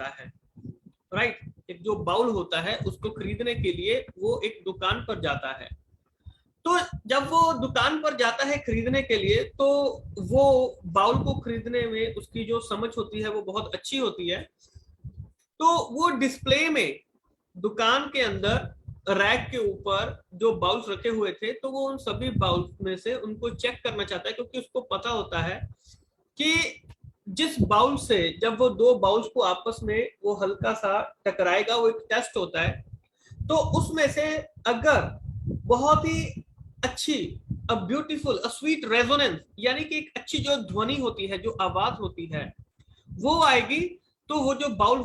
होता है, राइट। एक जो बाउल होता है उसको खरीदने के लिए वो एक दुकान पर जाता है। तो जब वो दुकान पर जाता है खरीदने के लिए, तो वो बाउल को खरीदने में उसकी जो समझ होती है वो बहुत अच्छी होती है। तो वो डिस्प्ले में दुकान के अंदर रैक के ऊपर जो बाउल्स रखे हुए थे, तो वो उन सभी बाउल्स में से उनको चेक करना चाहता है, क्योंकि उसको पता होता है कि जिस बाउल से जब वो दो बाउल्स को आपस में वो हल्का सा टकराएगा, वो एक टेस्ट होता है। तो उसमें से अगर बहुत ही अच्छी a beautiful a sweet resonance, यानी कि एक अच्छी जो ध्वनि होती है, जो आवाज होती है, वो आएगी, तो वो जो बाउल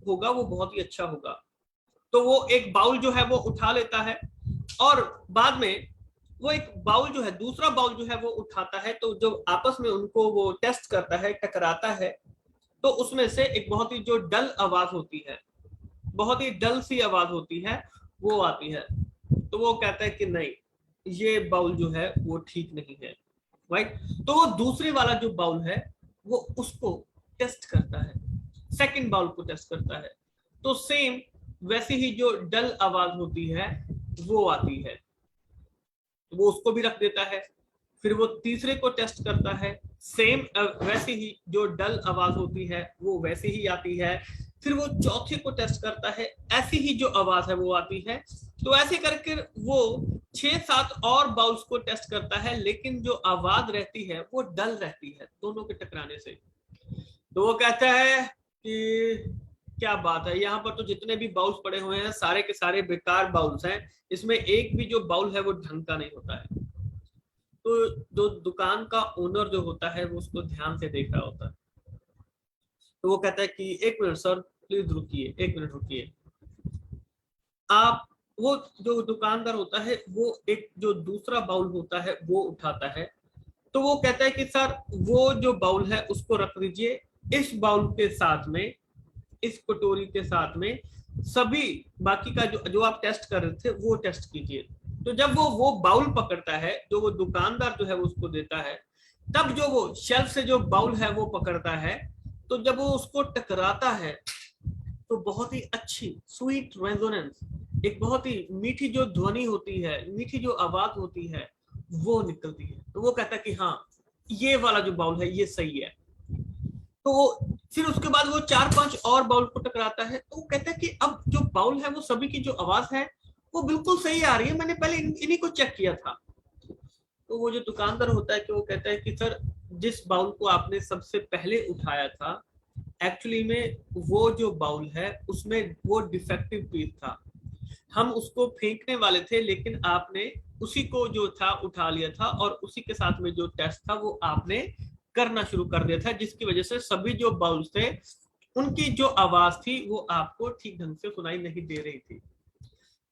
होगा वो बहुत ही अच्छा होगा। तो वो एक बाउल जो है वो उठा लेता है, और बाद में वो एक बाउल जो है, दूसरा बाउल जो है वो उठाता है। तो जो आपस में उनको वो टेस्ट करता है, टकराता है, तो उसमें से एक बहुत ही जो डल आवाज होती है, बहुत ही डल सी आवाज होती है, वो आती है। तो वो कहता है कि नहीं, ये बाउल जो है वो ठीक नहीं है, राइट। तो वो दूसरे वाला जो बाउल है वो उसको टेस्ट करता है, सेकंड बाउल को टेस्ट करता है। तो सेम वैसी ही जो डल आवाज होती है वो आती है, वो उसको भी रख देता है। फिर वो तीसरे को टेस्ट करता है, सेम वैसी ही जो डल आवाज होती है वो वैसी ही आती है। फिर वो चौथे को टेस्ट करता है, ऐसी ही जो आवाज है वो आती है। तो ऐसे करके वो 6-7 और बाउल्स को टेस्ट करता है, लेकिन जो आवाज रहती है वो डल रहती है दोनों के टकराने से। तो वो कहता है कि क्या बात है, यहाँ पर तो जितने भी बाउल्स पड़े हुए हैं सारे के सारे बेकार बाउल्स हैं, इसमें एक भी जो बाउल है वो ढंग का नहीं होता है। तो जो दुकान का ओनर जो होता है वो उसको ध्यान से देख रहा होता है। तो वो कहता है कि एक मिनट सर, प्लीज रुकिए, एक मिनट रुकिए। आप, वो जो दुकानदार होता है वो एक जो दूसरा बाउल होता है वो उठाता है। तो वो कहता है कि सर वो जो बाउल है उसको रख दीजिए, इस बाउल के साथ में, इस कटोरी के साथ में सभी बाकी का जो जो आप टेस्ट कर रहे थे वो टेस्ट कीजिए। तो जब वो बाउल पकड़ता है, जो वो दुकानदार जो है उसको देता है, तब जो वो शेल्फ से जो बाउल है वो पकड़ता है, तो जब वो उसको टकराता है, तो बहुत ही अच्छी स्वीट रेजोनेंस, एक बहुत ही मीठी जो ध्वनि होती है, मीठी जो आवाज होती है, वो निकलती है। तो वो कहता है कि हाँ, ये वाला जो बाउल है ये सही है। तो वो फिर उसके बाद वो 4-5 और बाउल को टकराता है। तो वो कहता है कि अब जो बाउल है वो सभी की जो आवाज है वो बिल्कुल सही आ रही है, मैंने पहले इन्हीं को चेक किया था। तो वो जो दुकानदार होता है कि वो कहता है कि सर, जिस बाउल को आपने सबसे पहले उठाया था, एक्चुअली में वो जो बाउल है उसमें वो डिफेक्टिव पीस था, हम उसको फेंकने वाले थे, लेकिन आपने उसी को जो था उठा लिया था, और उसी के साथ में जो टेस्ट था वो आपने करना शुरू कर दिया था, जिसकी वजह से सभी जो बाउल्स थे उनकी जो आवाज थी वो आपको ठीक ढंग से सुनाई नहीं दे रही थी।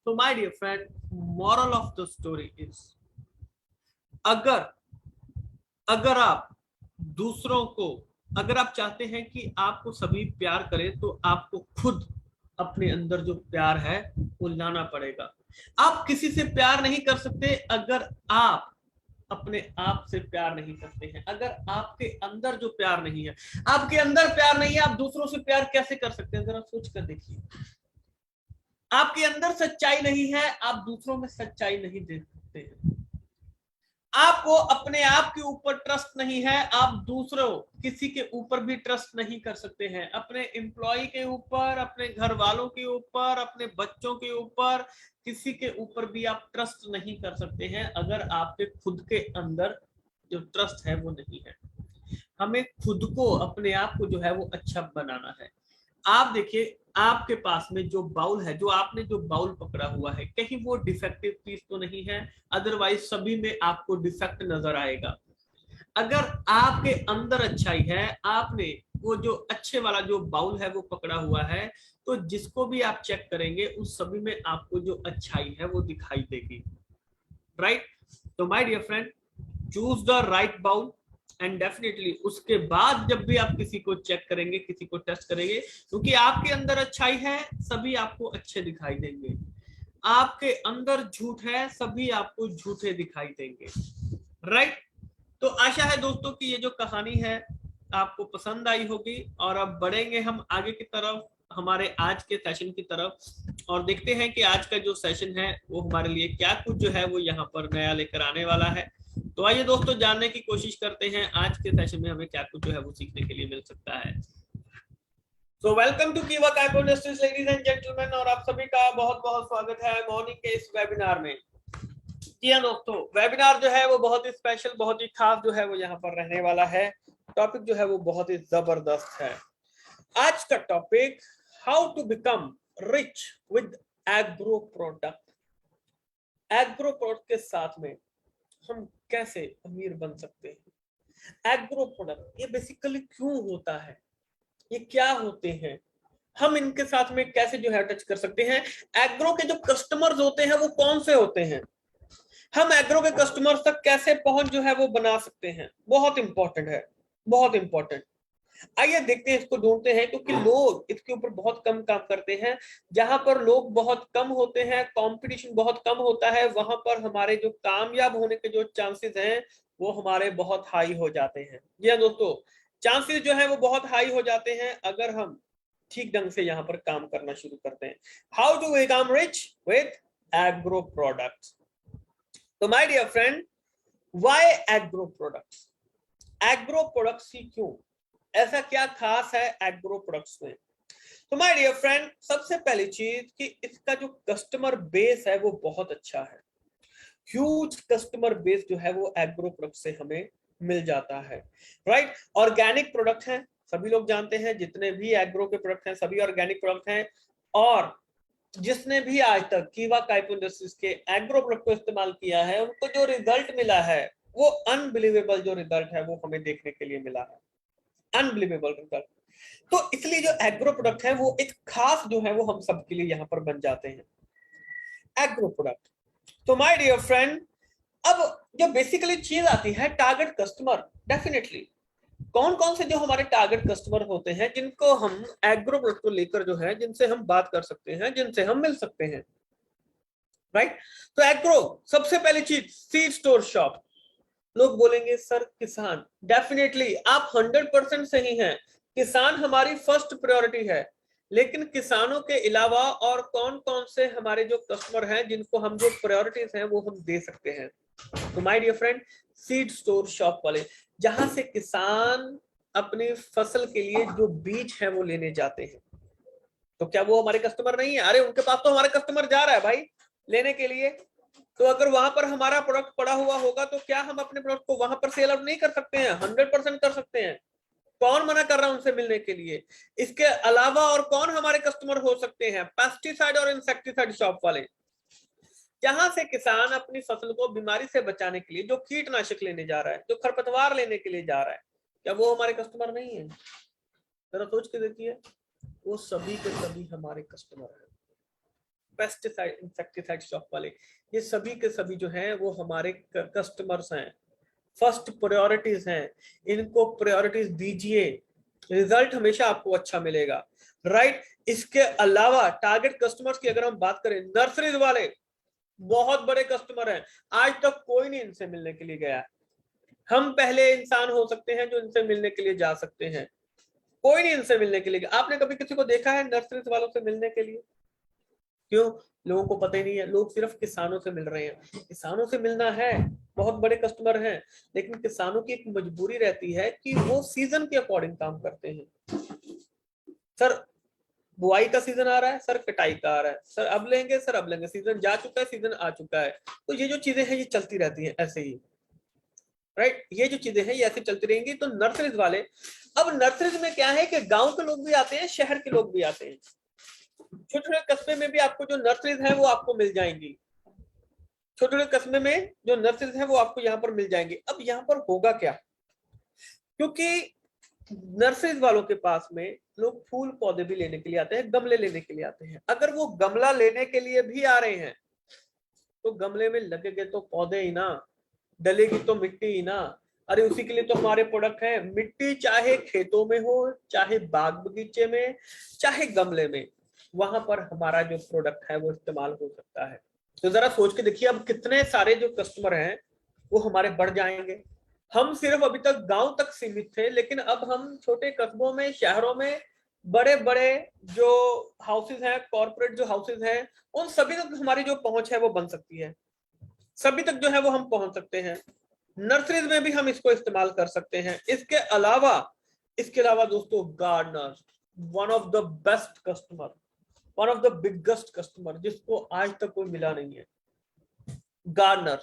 तो my dear friend, moral of the story is, अगर अगर आप दूसरों को, अगर आप चाहते हैं कि आपको सभी प्यार करें, तो आपको खुद अपने अंदर जो प्यार है वो लाना पड़ेगा। आप किसी से प्यार नहीं कर सकते अगर आप अपने आप से प्यार नहीं करते हैं। अगर आपके अंदर जो प्यार नहीं है, आपके अंदर प्यार नहीं है, आप दूसरों से प्यार कैसे कर सकते हैं? जरा सोच कर देखिए। आपके अंदर सच्चाई नहीं है, आप दूसरों में सच्चाई नहीं देख सकते हैं। आपको अपने आप के ऊपर ट्रस्ट नहीं है, आप दूसरों किसी के ऊपर भी ट्रस्ट नहीं कर सकते हैं। अपने एम्प्लॉय के ऊपर, अपने घर वालों के ऊपर, अपने बच्चों के ऊपर, किसी के ऊपर भी आप ट्रस्ट नहीं कर सकते हैं अगर आपके खुद के अंदर जो ट्रस्ट है वो नहीं है। हमें खुद को, अपने आप को जो है वो अच्छा बनाना है। आप देखिए, आपके पास में जो बाउल है, जो आपने जो बाउल पकड़ा हुआ है, कहीं वो डिफेक्टिव पीस तो नहीं है? अदरवाइज सभी में आपको डिफेक्ट नजर आएगा। अगर आपके अंदर अच्छाई है, आपने वो जो अच्छे वाला जो बाउल है वो पकड़ा हुआ है, तो जिसको भी आप चेक करेंगे उस सभी में आपको जो अच्छाई है वो दिखाई देगी, राइट। तो my dear friend, choose the right bowl, and definitely उसके बाद जब भी आप किसी को चेक करेंगे, किसी को टेस्ट करेंगे, क्योंकि आपके अंदर अच्छाई है, सभी आपको अच्छे दिखाई देंगे। आपके अंदर झूठ है, सभी आपको झूठे दिखाई देंगे, राइट। तो आशा है दोस्तों कि ये जो कहानी है आपको पसंद आई होगी। और अब बढ़ेंगे हम आगे की तरफ, हमारे आज के सेशन की तरफ, और देखते हैं कि आज का जो सेशन है वो हमारे लिए क्या कुछ जो है वो यहाँ पर नया लेकर आने वाला है। तो आइए दोस्तों, जानने की कोशिश करते हैं आज के सेशन में हमें क्या कुछ जो है वो सीखने के लिए मिल सकता है। सो वेलकम टू कीवा काइपो इंडस्ट्रीज लेडीज एंड जेंटलमैन, और आप सभी का बहुत बहुत स्वागत है मॉर्निंग के इस वेबिनार में। जी हाँ दोस्तों, वेबिनार जो है वो बहुत ही स्पेशल, बहुत ही खास जो है वो यहाँ पर रहने वाला है। टॉपिक जो है वो बहुत ही जबरदस्त है। आज का topic, how to become rich with agro product. Agro product के साथ में हम कैसे अमीर बन सकते हैं। एग्रो प्रोडक्ट ये बेसिकली क्यों होता है, ये क्या होते हैं, हम इनके साथ में कैसे जो है टच कर सकते हैं। एग्रो के जो कस्टमर्स होते हैं वो कौन से होते हैं, हम एग्रो के कस्टमर्स तक कैसे पहुंच जो है वो बना सकते हैं। बहुत इंपॉर्टेंट है, बहुत इंपॉर्टेंट। आइए देखते हैं, इसको ढूंढते हैं, क्योंकि लोग इसके ऊपर बहुत कम काम करते हैं। जहां पर लोग बहुत कम होते हैं, कंपटीशन बहुत कम होता है, वहां पर हमारे जो कामयाब होने के जो चांसेस हैं वो हमारे बहुत हाई हो जाते हैं। जी हाँ दोस्तों, चांसेस जो है वो बहुत हाई हो जाते हैं अगर हम ठीक ढंग से यहाँ पर काम करना शुरू करते हैं। How to become rich with agro products. तो my dear friend, why agro products. Agro products ही क्यों, ऐसा क्या खास है एग्रो प्रोडक्ट्स में। तो माय डियर फ्रेंड, सबसे पहली चीज कि इसका जो कस्टमर बेस है वो बहुत अच्छा है। ह्यूज कस्टमर बेस जो है वो एग्रो प्रोडक्ट से हमें मिल जाता है। राइट, ऑर्गेनिक प्रोडक्ट हैं, सभी लोग जानते हैं जितने भी एग्रो के प्रोडक्ट हैं सभी ऑर्गेनिक प्रोडक्ट हैं। और जिसने भी आज तक कीवा काइपो इंडस्ट्रीज के एग्रो प्रोडक्ट को इस्तेमाल किया है, उनको जो रिजल्ट मिला है वो अनबिलीवेबल जो रिजल्ट है वो हमें देखने के लिए मिला है, अनबिलीवेबल रिजल्ट। तो इसलिए जो एग्रो प्रोडक्ट है वो एक खास जो है वो हम सबके लिए यहाँ पर बन जाते हैं, एग्रो प्रोडक्ट। तो माय डियर फ्रेंड, अब जो बेसिकली चीज आती है टारगेट कस्टमर। डेफिनेटली कौन कौन से जो हमारे टारगेट कस्टमर होते हैं जिनको हम एग्रो प्रोडक्ट को लेकर जो है जिनसे हम बात कर सकते हैं, जिनसे हम मिल सकते हैं। राइट, तो एग्रो सबसे पहली चीज सीड स्टोर शॉप। लोग बोलेंगे सर किसान, डेफिनेटली आप 100% सही हैं, किसान हमारी फर्स्ट प्रायोरिटी है। लेकिन किसानों के अलावा और कौन कौन से हमारे जो कस्टमर हैं जिनको हम जो प्रायोरिटीज हैं वो हम दे सकते हैं। तो my dear friend, seed store shop वाले, जहां से किसान अपनी फसल के लिए जो बीज है वो लेने जाते हैं। तो क्या वो हमारे कस्टमर नहीं है? अरे उनके पास तो हमारे कस्टमर जा रहा है भाई लेने के लिए। तो अगर वहां पर हमारा प्रोडक्ट पड़ा हुआ होगा तो क्या हम अपने प्रोडक्ट को वहां पर सेल आउट नहीं कर सकते हैं? 100% कर सकते हैं। कौन मना कर रहा है उनसे मिलने के लिए? इसके अलावा और कौन हमारे कस्टमर हो सकते हैं? पेस्टिसाइड और इंसेक्टिसाइड शॉप वाले, जहां से किसान अपनी फसल को बीमारी से बचाने के लिए जो कीटनाशक लेने जा रहा है, जो खरपतवार लेने के लिए जा रहा है, क्या वो हमारे कस्टमर नहीं है? जरा सोच के देखिए, वो सभी के सभी हमारे कस्टमर हैं। पेस्टिसाइड इंसेक्टिसाइड शॉप वाले, ये सभी के सभी जो हैं वो हमारे कस्टमर्स हैं, फर्स्ट प्रायोरिटीज हैं। इनको प्रायोरिटीज दीजिए, रिजल्ट हमेशा आपको अच्छा मिलेगा। राइट, इसके अलावा टारगेट कस्टमर्स की अगर हम बात करें, नर्सरीज वाले बहुत बड़े कस्टमर हैं। आज तक कोई नहीं इनसे मिलने के लिए गया। हम पहले इंसान हो सकते हैं जो इनसे मिलने के लिए जा सकते हैं। कोई नहीं इनसे मिलने के लिए गया। आपने कभी किसी को देखा है नर्सरीज वालों से मिलने के लिए? क्यों? लोगों को पता ही नहीं है, लोग सिर्फ किसानों से मिल रहे हैं। किसानों से मिलना है, बहुत बड़े कस्टमर हैं, लेकिन किसानों की एक मजबूरी रहती है कि वो सीजन के अकॉर्डिंग काम करते हैं। सर बुआई का सीजन आ रहा है, सर कटाई का आ रहा है, सर अब लेंगे, सर अब लेंगे, सीजन जा चुका है, सीजन आ चुका है। तो ये जो चीजें हैं ये चलती रहती हैं ऐसे ही। राइट, ये जो चीजें हैं ये ऐसे चलती रहेंगी। तो नर्सरीज वाले, अब नर्सरीज में क्या है कि गांव के लोग भी आते हैं, शहर के लोग भी आते हैं। छोटे छोटे कस्बे में भी आपको जो नर्सरीज हैं वो आपको मिल जाएंगी। छोटे छोटे कस्बे में जो नर्सरीज हैं वो आपको यहाँ पर मिल जाएंगी। अब यहाँ पर होगा क्या, क्योंकि नर्सरीज वालों के पास में लोग फूल पौधे भी लेने के लिए आते हैं, गमले लेने के लिए आते हैं। अगर वो गमला लेने के लिए भी आ रहे हैं तो गमले में लगेंगे तो पौधे ही ना, डलेगी तो मिट्टी ही ना। अरे उसी के लिए तो हमारे प्रोडक्ट हैं। मिट्टी चाहे खेतों में हो, चाहे बाग बगीचे में, चाहे गमले में, वहां पर हमारा जो प्रोडक्ट है वो इस्तेमाल हो सकता है। तो जरा सोच के देखिए, अब कितने सारे जो कस्टमर हैं वो हमारे बढ़ जाएंगे। हम सिर्फ अभी तक गांव तक सीमित थे, लेकिन अब हम छोटे कस्बों में, शहरों में बड़े बड़े जो हाउसेज हैं, कॉर्पोरेट जो हाउसेज हैं, उन सभी तक हमारी जो पहुंच है वो बन सकती है, सभी तक जो है वो हम पहुंच सकते हैं। नर्सरीज में भी हम इसको इस्तेमाल कर सकते हैं। इसके अलावा दोस्तों, gardener one of the best customer, one of the biggest customer, जिसको आज तक कोई मिला नहीं है। गार्डनर,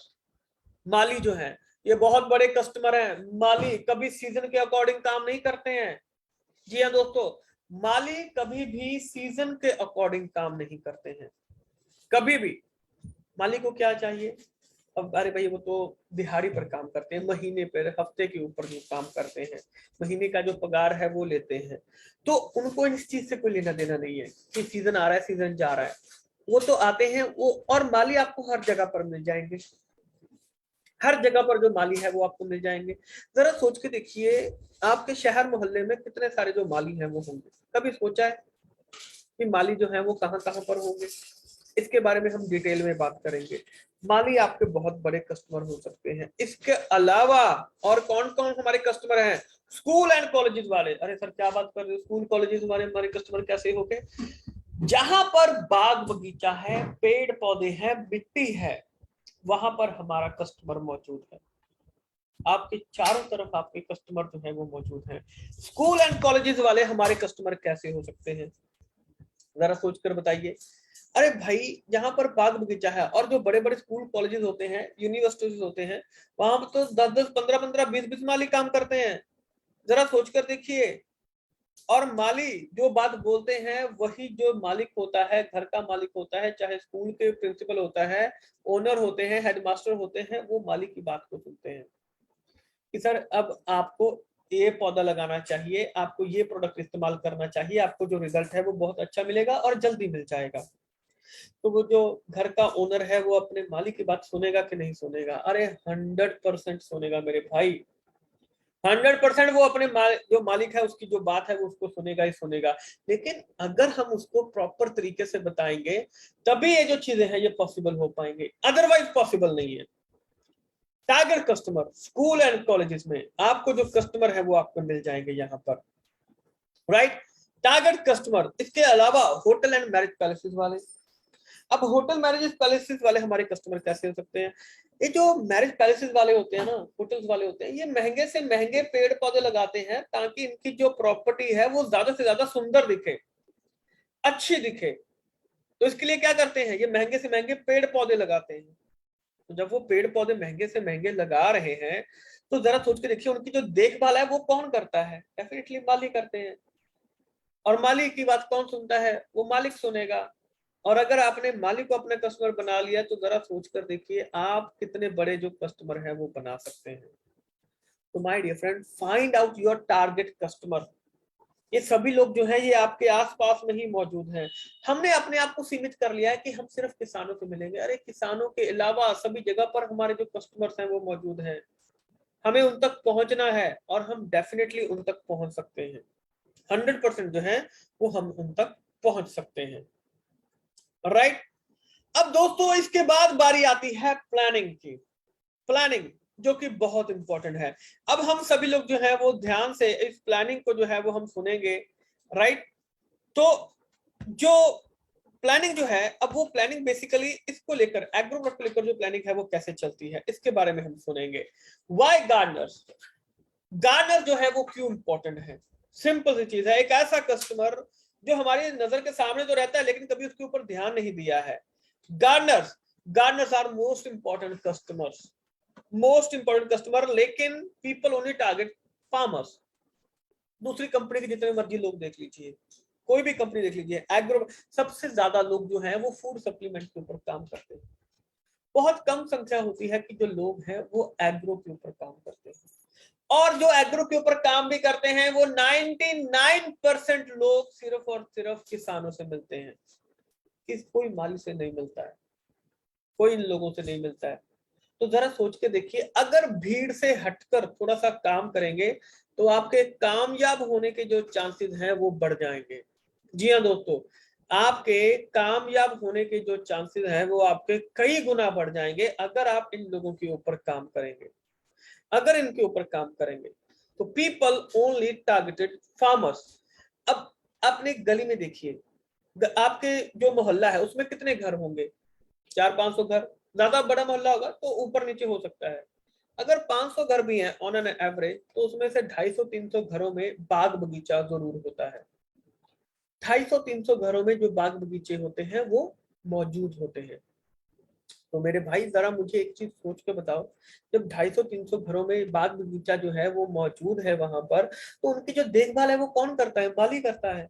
माली जो है, ये बहुत बड़े कस्टमर हैं। माली कभी सीजन के अकॉर्डिंग काम नहीं करते हैं। जी हाँ दोस्तों, माली कभी भी सीजन के अकॉर्डिंग काम नहीं करते हैं, कभी भी। माली को क्या चाहिए? अब अरे भाई, वो तो दिहाड़ी पर काम करते हैं, महीने पर, हफ्ते के ऊपर जो काम करते हैं, महीने का जो पगार है वो लेते हैं। तो उनको इस चीज से कोई लेना देना नहीं है कि सीजन आ रहा है, सीजन जा रहा है। वो तो आते हैं वो, और माली आपको हर जगह पर मिल जाएंगे। हर जगह पर जो माली है वो आपको मिल जाएंगे। जरा सोच के देखिए, आपके शहर मोहल्ले में कितने सारे जो माली हैं वो होंगे। कभी सोचा है कि माली जो है वो कहाँ कहाँ पर होंगे? इसके बारे में हम डिटेल में बात करेंगे। माली आपके बहुत बड़े कस्टमर हो सकते हैं। इसके अलावा और कौन कौन हमारे कस्टमर हैं? स्कूल एंड कॉलेजेस वाले। अरे सर, क्या बात कर रहे हो, स्कूल कॉलेजेस वाले हमारे कस्टमर कैसे हो गए? जहां पर बाग बगीचा है, पेड़ पौधे हैं, मिट्टी है, वहां पर हमारा कस्टमर मौजूद है। आपके चारों तरफ आपके कस्टमर जो है वो मौजूद हैं। स्कूल एंड कॉलेजेस वाले हमारे कस्टमर कैसे हो सकते हैं? जरा सोचकर बताइए। अरे भाई, जहां पर बाग बगीचा है और जो बड़े बड़े स्कूल कॉलेजेस होते हैं, यूनिवर्सिटीज होते हैं, वहां पर तो 10-10, 15-15, 20-20 माली काम करते हैं। जरा सोचकर देखिए। और माली जो बात बोलते हैं, वही जो मालिक होता है, घर का मालिक होता है, चाहे स्कूल के प्रिंसिपल होता है, ओनर होते हैं, हेडमास्टर होते हैं, वो मालिक की बात को सुनते हैं कि सर अब आपको ये पौधा लगाना चाहिए, आपको ये प्रोडक्ट इस्तेमाल करना चाहिए, आपको जो रिजल्ट है वो बहुत अच्छा मिलेगा और जल्दी मिल जाएगा। तो वो जो घर का ओनर है वो अपने मालिक की बात सुनेगा कि नहीं सुनेगा? अरे 100% सुनेगा मेरे भाई। 100% वो अपने जो मालिक है उसकी जो बात है वो उसको सुनेगा ही सुनेगा। लेकिन अगर हम उसको प्रॉपर तरीके से बताएंगे, तभी ये जो चीजें हैं ये पॉसिबल हो पाएंगे, अदरवाइज पॉसिबल नहीं है। Target customer, school and colleges में आपको जो कस्टमर है वो आपको मिल जाएंगे यहाँ पर, राइट? Target customer. इसके अलावा होटल एंड मैरिज पैलेसेस वाले। अब होटल मैरिज पैलेसेस वाले हमारे कस्टमर कैसे हो सकते हैं? ये जो मैरिज पैलेसेस वाले होते हैं ना, होटल्स वाले होते हैं, ये महंगे से महंगे पेड़ पौधे लगाते हैं ताकि इनकी जो प्रॉपर्टी है वो ज्यादा से ज्यादा सुंदर दिखे, अच्छी दिखे। तो इसके लिए क्या करते हैं? ये महंगे से महंगे पेड़ पौधे लगाते हैं। तो जब वो पेड़ पौधे महंगे से महंगे लगा रहे हैं, तो जरा सोच के देखिए, उनकी जो देखभाल है वो कौन करता है? डेफिनेटली माली करते हैं। और मालिक की बात कौन सुनता है? वो मालिक सुनेगा। और अगर आपने मालिक को अपने कस्टमर बना लिया, तो जरा सोच कर देखिए आप कितने बड़े जो कस्टमर है वो बना सकते हैं। तो my dear friend, find out your target customer. ये सभी लोग जो है ये आपके आसपास में ही मौजूद हैं। हमने अपने आप को सीमित कर लिया है कि हम सिर्फ किसानों से मिलेंगे। अरे, किसानों के अलावा सभी जगह पर हमारे जो कस्टमर्स हैं वो मौजूद हैं। हमें उन तक पहुंचना है और हम डेफिनेटली उन तक पहुंच सकते हैं। 100% जो है वो हम उन तक पहुंच सकते हैं, राइट? अब दोस्तों, इसके बाद बारी आती है प्लानिंग की। प्लानिंग जो कि बहुत इंपॉर्टेंट है। अब हम सभी लोग जो है वो ध्यान से इस प्लानिंग को जो है वो हम सुनेंगे, राइट? तो जो प्लानिंग जो है, अब वो प्लानिंग बेसिकली इसको लेकर, एग्रो प्रोडक्ट को लेकर जो प्लानिंग है वो कैसे चलती है, इसके बारे में हम सुनेंगे। वाई गार्डनर्स, गार्डनर जो है वो क्यों इंपॉर्टेंट है? सिंपल सी चीज है, एक ऐसा कस्टमर जो हमारी नजर के सामने तो रहता है लेकिन कभी उसके ऊपर ध्यान नहीं दिया है। Gardeners, gardeners are most important customers, most important customer. लेकिन पीपल ओनली टारगेट फार्मर्स। दूसरी कंपनी के जितने मर्जी लोग देख लीजिए, कोई भी कंपनी देख लीजिए, एग्रो, सबसे ज्यादा लोग जो हैं वो फूड सप्लीमेंट के ऊपर काम करते हैं। बहुत कम संख्या होती है कि जो लोग हैं वो एग्रो के ऊपर काम करते हैं। और जो एग्रो के ऊपर काम भी करते हैं वो 99% लोग सिर्फ और सिर्फ किसानों से मिलते हैं। कोई माली से नहीं मिलता है, कोई इन लोगों से नहीं मिलता है। तो जरा सोच के देखिए, अगर भीड़ से हटकर थोड़ा सा काम करेंगे तो आपके कामयाब होने के जो चांसेस हैं वो बढ़ जाएंगे। जी हाँ दोस्तों, आपके कामयाब होने के जो चांसेस हैं वो आपके कई गुना बढ़ जाएंगे अगर आप इन लोगों के ऊपर काम करेंगे। अगर इनके ऊपर काम करेंगे तो पीपल ओनली टारगेटेड फार्मर्स। अब आपने गली में देखिए, आपके जो मोहल्ला है उसमें कितने घर होंगे? 400-500 घर, ज्यादा बड़ा मोहल्ला होगा तो ऊपर नीचे हो सकता है। अगर 500 घर भी हैं ऑन एन एवरेज, तो उसमें से 250-300 घरों में बाग बगीचा जरूर होता है। 250-300 घरों में जो बाग बगीचे होते हैं वो मौजूद होते हैं। तो मेरे भाई जरा मुझे एक चीज सोच के बताओ, जब 250-300 घरों में बाग बगीचा जो है वो मौजूद है वहां पर, तो उनकी जो देखभाल है वो कौन करता है? माली करता है।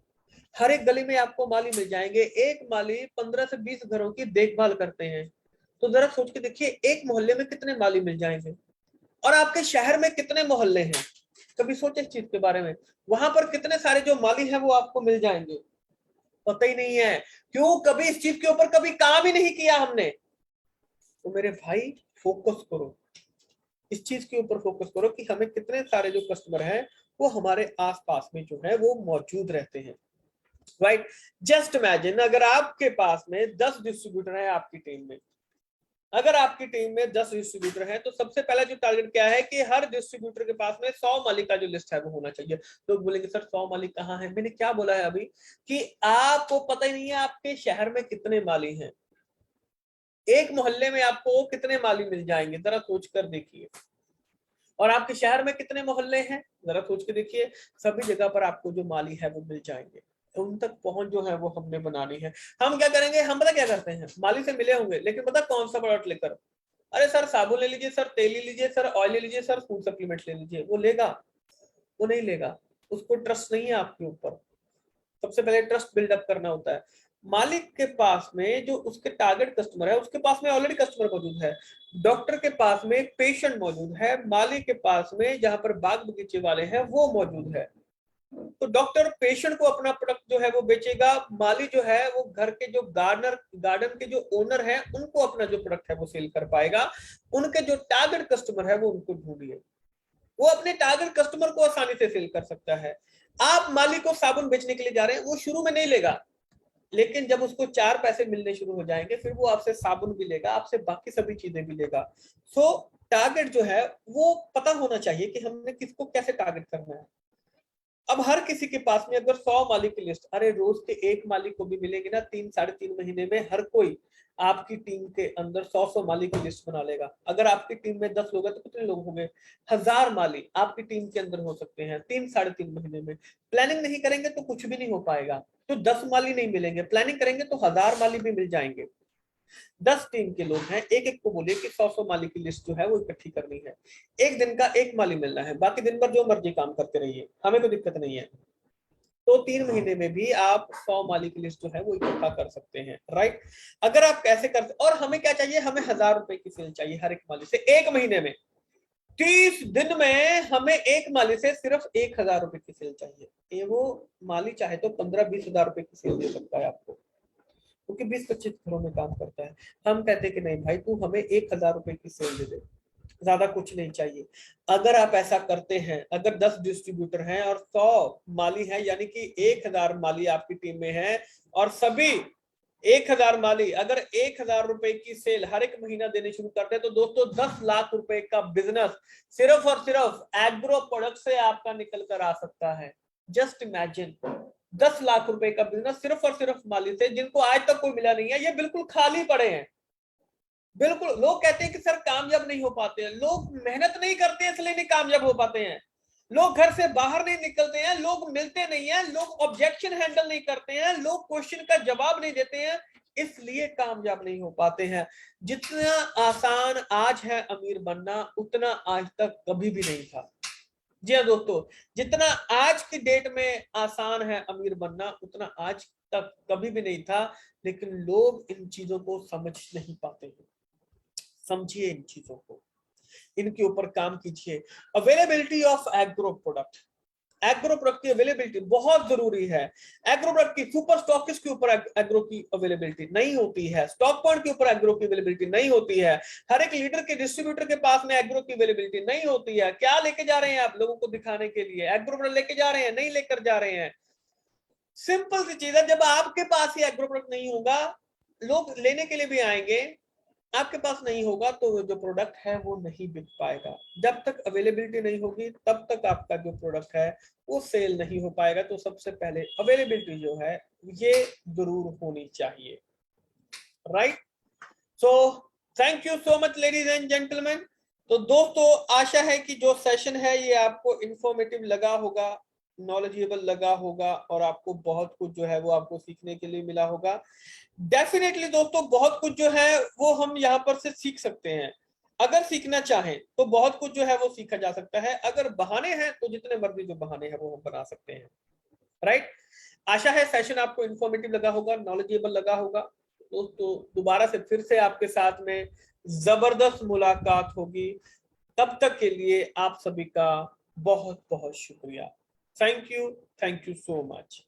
हर एक गली में आपको माली मिल जाएंगे, एक माली 15 से 20 घरों की देखभाल करते हैं। तो जरा सोच के देखिए, एक मोहल्ले में कितने माली मिल जाएंगे, और आपके शहर में कितने मोहल्ले हैं? कभी सोचे इस चीज के बारे में? वहां पर कितने सारे जो माली हैं वो आपको मिल जाएंगे? पता ही नहीं है। क्यों? कभी इस चीज के ऊपर कभी काम ही नहीं किया हमने। तो मेरे भाई फोकस करो, इस चीज के ऊपर फोकस करो कि हमें कितने सारे जो कस्टमर हैं वो हमारे आसपास में जो है वो मौजूद रहते हैं। राइट? जस्ट इमेजिन, अगर आपके पास में 10 डिस्ट्रीब्यूटर है आपकी टीम में, अगर आपकी टीम में 10 डिस्ट्रीब्यूटर हैं, तो सबसे पहला जो टारगेट क्या है कि हर डिस्ट्रीब्यूटर के पास में 100 मालिक का जो लिस्ट है वो होना चाहिए। लोग बोलेंगे सर 100 मालिक कहाँ है? मैंने क्या बोला है अभी कि आपको पता ही नहीं है आपके शहर में कितने माली हैं। एक मोहल्ले में आपको कितने माली मिल जाएंगे, जरा सोच कर देखिए। और आपके शहर में कितने मोहल्ले हैं, जरा सोच के देखिए। सभी जगह पर आपको जो माली है वो मिल जाएंगे। तो उन तक पहुंच जो है वो हमने बनानी है। हम क्या करेंगे? हम पता क्या करते हैं, माली से मिले होंगे लेकिन पता कौन सा प्रोडक्ट लेकर? अरे सर साबुन ले लीजिए, सर तेल ले लीजिए, सर ऑयल ले लीजिए, सर फूड सप्लीमेंट ले लीजिए। वो लेगा? वो नहीं लेगा। उसको ट्रस्ट नहीं है आपके ऊपर। सबसे पहले ट्रस्ट बिल्डअप करना होता है। मालिक के पास में जो उसके टारगेट कस्टमर है उसके पास में ऑलरेडी कस्टमर मौजूद है। डॉक्टर के पास में पेशेंट मौजूद है, मालिक के पास में जहां पर बाग बगीचे वाले हैं वो मौजूद है। तो डॉक्टर पेशेंट को अपना प्रोडक्ट जो है वो बेचेगा, माली जो है वो घर के जो गार्डन के जो ओनर है उनको अपना जो प्रोडक्ट है वो सेल कर पाएगा। उनके जो टारगेट कस्टमर है वो उनको ढूंढिए, वो अपने टारगेट कस्टमर को आसानी से सेल कर सकता है। आप माली को साबुन बेचने के लिए जा रहे हैं, वो शुरू में नहीं लेगा, लेकिन जब उसको 4 पैसे मिलने शुरू हो जाएंगे फिर वो आपसे साबुन भी लेगा, आपसे बाकी सभी चीजें भी लेगा। सो टारगेट जो है वो पता होना चाहिए कि हमने किसको कैसे टारगेट करना है। अब हर किसी के पास में अगर 100 मालिक की लिस्ट, अरे रोज के एक मालिक को भी मिलेगी ना, 3-3.5 महीने में हर कोई आपकी टीम के अंदर 100 मालिक की लिस्ट बना लेगा। अगर आपकी टीम में 10 लोग हैं तो कितने लोग होंगे? 1000 मालिक आपकी टीम के अंदर हो सकते हैं 3-3.5 महीने में। प्लानिंग नहीं करेंगे तो कुछ भी नहीं हो पाएगा। तो 10 माली नहीं मिलेंगे, प्लानिंग करेंगे तो 1000 माली भी मिल जाएंगे। 10 टीम के लोग हैं, एक एक को बोलिए कि 100 माली की लिस्ट जो है वो इकट्ठी करनी है। एक दिन का एक माली मिलना है, बाकी दिन भर जो मर्जी काम करते रहिए, हमें कोई दिक्कत नहीं है। तो 3 महीने में भी आप 100 माली की लिस्ट जो है वो इकट्ठा कर सकते हैं। राइट? अगर आप कैसे करते, और हमें क्या चाहिए? हमें 1000 रुपए की सेल चाहिए हर एक माली से एक महीने में। 30 दिन में हमें एक माली से सिर्फ 1000 रुपए की सेल चाहिए। ये वो माली चाहे तो 15-20 हजार रुपए की सेल दे सकता है आपको, क्योंकि 20-25 घरों में काम करता है। हम कहते हैं कि नहीं भाई तू हमें 1000 रुपए की सेल दे दे, ज्यादा कुछ नहीं चाहिए। अगर आप ऐसा करते हैं, अगर 10 डिस्ट्रीब्यूटर हैं और 100 माली हैं, यानी कि 1000 माली आपकी टीम में है, और सभी 1000 माली अगर 1000 रुपए की सेल हर एक महीना देने शुरू करते हैं, तो दोस्तों 10 लाख रुपए का बिजनेस सिर्फ और सिर्फ एग्रो प्रोडक्ट से आपका निकल कर आ सकता है। जस्ट इमेजिन, 10 लाख रुपए का बिजनेस सिर्फ और सिर्फ माली से, जिनको आज तक कोई मिला नहीं है। ये बिल्कुल खाली पड़े हैं। बिल्कुल, लोग कहते हैं कि सर कामयाब नहीं हो पाते हैं, लोग मेहनत नहीं करते हैं इसलिए नहीं कामयाब हो पाते हैं, लोग घर से बाहर नहीं निकलते हैं, लोग मिलते नहीं हैं, लोग ऑब्जेक्शन हैंडल नहीं करते हैं, लोग क्वेश्चन का जवाब नहीं देते हैं, इसलिए कामयाब नहीं हो पाते हैं। जितना आसान आज है अमीर बनना, उतना आज तक कभी भी नहीं था। जी हाँ दोस्तों, जितना आज की डेट में आसान है अमीर बनना, उतना आज तक कभी भी नहीं था। लेकिन लोग इन चीजों को समझ नहीं पाते हैं। समझिए इन चीजों को, इनके ऊपर काम कीजिए। Availability of agro product, agro product की अवेलेबिलिटी बहुत जरूरी है। एग्रो प्रोडक्ट की सुपर स्टॉकिस्ट के ऊपर एग्रो की अवेलेबिलिटी नहीं होती है, स्टॉक पॉइंट के ऊपर एग्रो की अवेलेबिलिटी नहीं होती है, हर एक लीडर के डिस्ट्रीब्यूटर के पास में एग्रो की अवेलेबिलिटी नहीं होती है। क्या लेके जा रहे हैं आप लोगों को दिखाने के लिए? एग्रो प्रोडक्ट लेके जा रहे हैं? नहीं लेकर जा रहे हैं। सिंपल सी चीज है, जब आपके पास ही एग्रो प्रोडक्ट नहीं होगा, लोग लेने के लिए भी आएंगे, आपके पास नहीं होगा तो जो प्रोडक्ट है वो नहीं बिक पाएगा। जब तक अवेलेबिलिटी नहीं होगी तब तक आपका जो प्रोडक्ट है वो सेल नहीं हो पाएगा। तो सबसे पहले अवेलेबिलिटी जो है ये जरूर होनी चाहिए, right. So thank you so much ladies and gentleman. तो दोस्तों आशा है कि जो सेशन है ये आपको इंफॉर्मेटिव लगा होगा, नॉलेजेबल लगा होगा और आपको बहुत कुछ जो है वो आपको सीखने के लिए मिला होगा। डेफिनेटली दोस्तों बहुत कुछ जो है वो हम यहाँ पर से सीख सकते हैं। अगर सीखना चाहें तो बहुत कुछ जो है वो सीखा जा सकता है। अगर बहाने हैं तो जितने मर्जी जो बहाने हैं वो हम बना सकते हैं, राइट। आशा है सेशन आपको इंफॉर्मेटिव लगा होगा, नॉलेजेबल लगा होगा। दोस्तों दोबारा से फिर से आपके साथ में जबरदस्त मुलाकात होगी। तब तक के लिए आप सभी का बहुत बहुत शुक्रिया। Thank you so much.